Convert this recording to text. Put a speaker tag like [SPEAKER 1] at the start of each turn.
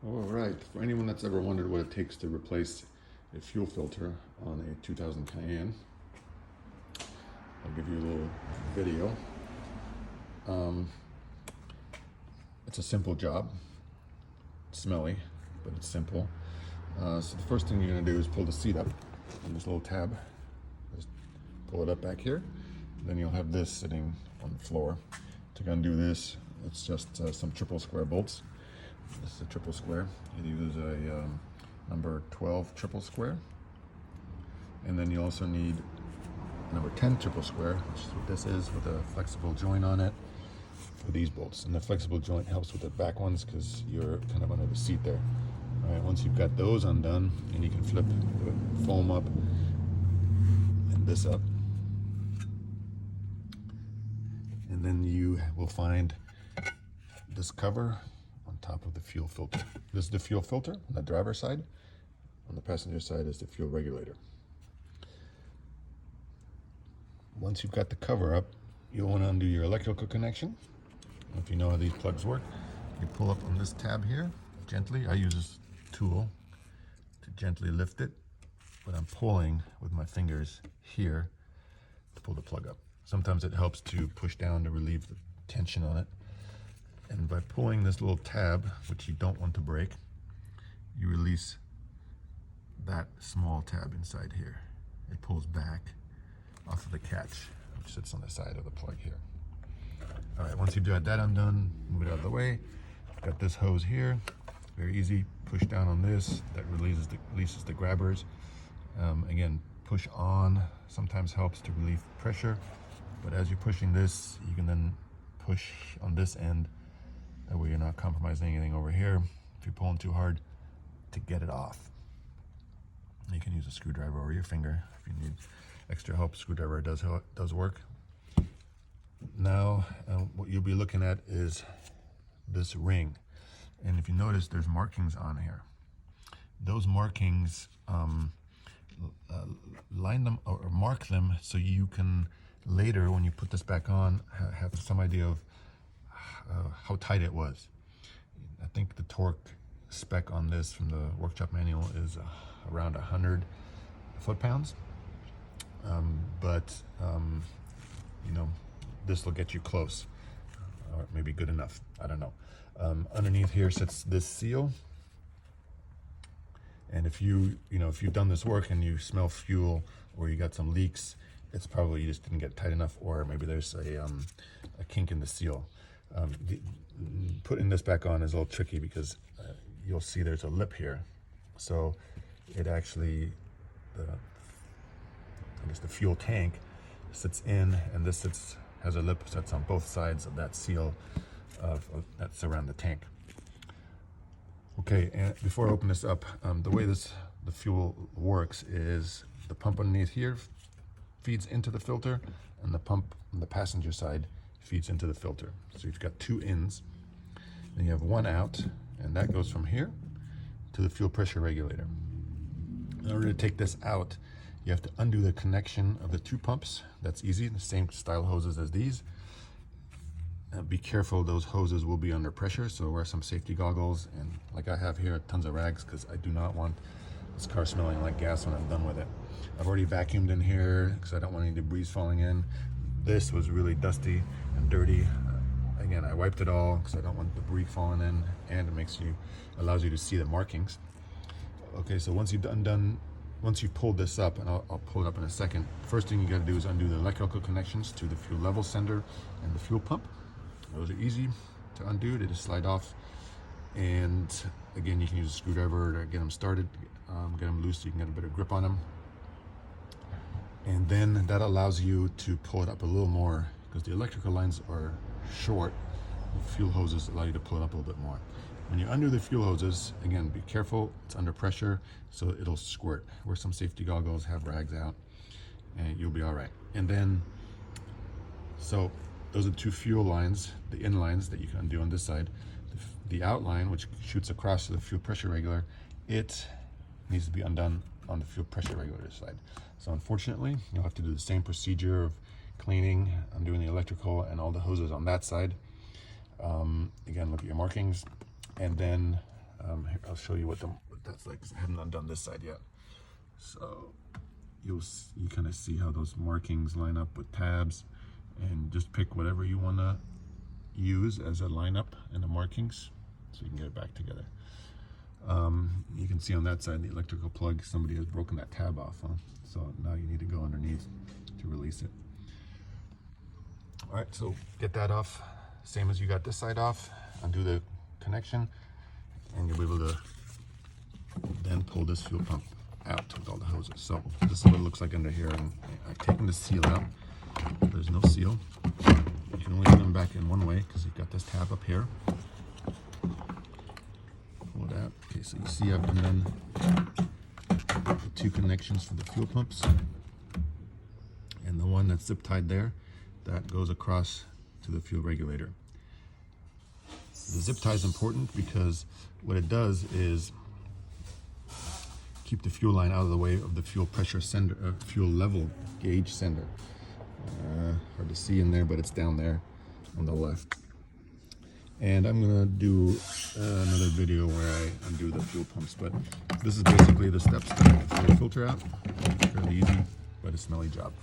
[SPEAKER 1] All right, for anyone that's ever wondered what it takes to replace a fuel filter on a 2000 Cayenne, I'll give you a little video. It's a simple job. It's smelly, but it's simple. So the first thing you're gonna do is pull the seat up on this little tab. Just pull it up back here. Then you'll have this sitting on the floor. To undo this, it's just some triple square bolts. This is a triple square. It uses a number 12 triple square. And then you also need number 10 triple square, which is what this is, with a flexible joint on it for these bolts. And the flexible joint helps with the back ones because you're kind of under the seat there. All right, once you've got those undone, and you can flip the foam up and this up. And then you will find this cover on top of the fuel filter. This is the fuel filter on the driver's side. On the passenger side is the fuel regulator. Once you've got the cover up, you'll want to undo your electrical connection. If you know how these plugs work, you pull up on this tab here gently. I use this tool to gently lift it, but I'm pulling with my fingers here to pull the plug up. Sometimes it helps to push down to relieve the tension on it. And by pulling this little tab, which you don't want to break, you release that small tab inside here. It pulls back off of the catch, which sits on the side of the plug here. All right, once you've got that undone, move it out of the way. Got this hose here, very easy. Push down on this, that releases the grabbers. Again, push on sometimes helps to relieve pressure, but as you're pushing this, you can then push on this end. That way you're not compromising anything over here if you're pulling too hard to get it off. You can use a screwdriver or your finger if you need extra help. Screwdriver does work. Now what you'll be looking at is this ring, and if you notice, there's markings on here. Those markings, line them or mark them so you can later, when you put this back on, have some idea of how tight it was. I think the torque spec on this from the workshop manual is around 100 foot-pounds. You know, this will get you close, or maybe good enough. I don't know. Underneath here sits this seal, and if you've done this work and you smell fuel or you got some leaks, it's probably you just didn't get tight enough, or maybe there's a kink in the seal. Putting this back on is a little tricky because you'll see there's a lip here, so it actually the fuel tank sits in, and this has a lip that's on both sides of that seal that's around the tank. Okay, and before I open this up, the way the fuel works is the pump underneath here feeds into the filter, and the pump on the passenger side feeds into the filter. So you've got two ins, then you have one out, and that goes from here to the fuel pressure regulator. In order to take this out, you have to undo the connection of the two pumps. That's easy, the same style hoses as these. Be careful, those hoses will be under pressure, so wear some safety goggles, and like I have here, tons of rags, because I do not want this car smelling like gas when I'm done with it. I've already vacuumed in here because I don't want any debris falling in. This was really dusty and dirty. Again, I wiped it all because I don't want debris falling in, and it allows you to see the markings. Okay, so once you've pulled this up, and I'll pull it up in a second, first thing you got to do is undo the electrical connections to the fuel level sender and the fuel pump. Those are easy to undo. They just slide off, and again, you can use a screwdriver to get them started, get them loose so you can get a better grip on them. And then that allows you to pull it up a little more because the electrical lines are short. The fuel hoses allow you to pull it up a little bit more. When you undo the fuel hoses, again, be careful, it's under pressure, so it'll squirt. Wear some safety goggles, have rags out, and you'll be all right. And then, so those are two fuel lines, the in lines that you can undo on this side. The out line, which shoots across to the fuel pressure regulator, it needs to be undone on the fuel pressure regulator side. So unfortunately, you'll have to do the same procedure of cleaning, undoing the electrical and all the hoses on that side. Again, look at your markings, and then Here, I'll show you what that's like, 'cause I haven't undone this side yet. So you kind of see how those markings line up with tabs, and just pick whatever you want to use as a lineup and the markings so you can get it back together. You can see on that side the electrical plug, somebody has broken that tab off, huh? So now you need to go underneath to release it. All right, so get that off, same as you got this side off, undo the connection, and you'll be able to then pull this fuel pump out with all the hoses. So this is what it looks like under here, and I've taken the seal out. There's no seal. You can only put them back in one way because you've got this tab up here. Pull it out. Okay, so you see I've done the two connections for the fuel pumps, and the one that's zip tied there, that goes across to the fuel regulator. The zip tie is important because what it does is keep the fuel line out of the way of the fuel pressure sender, fuel level gauge sender. Hard to see in there, but it's down there on the left. And I'm gonna do another video where I undo the fuel pumps, but this is basically the steps to get the fuel filter out. Fairly easy, but a smelly job.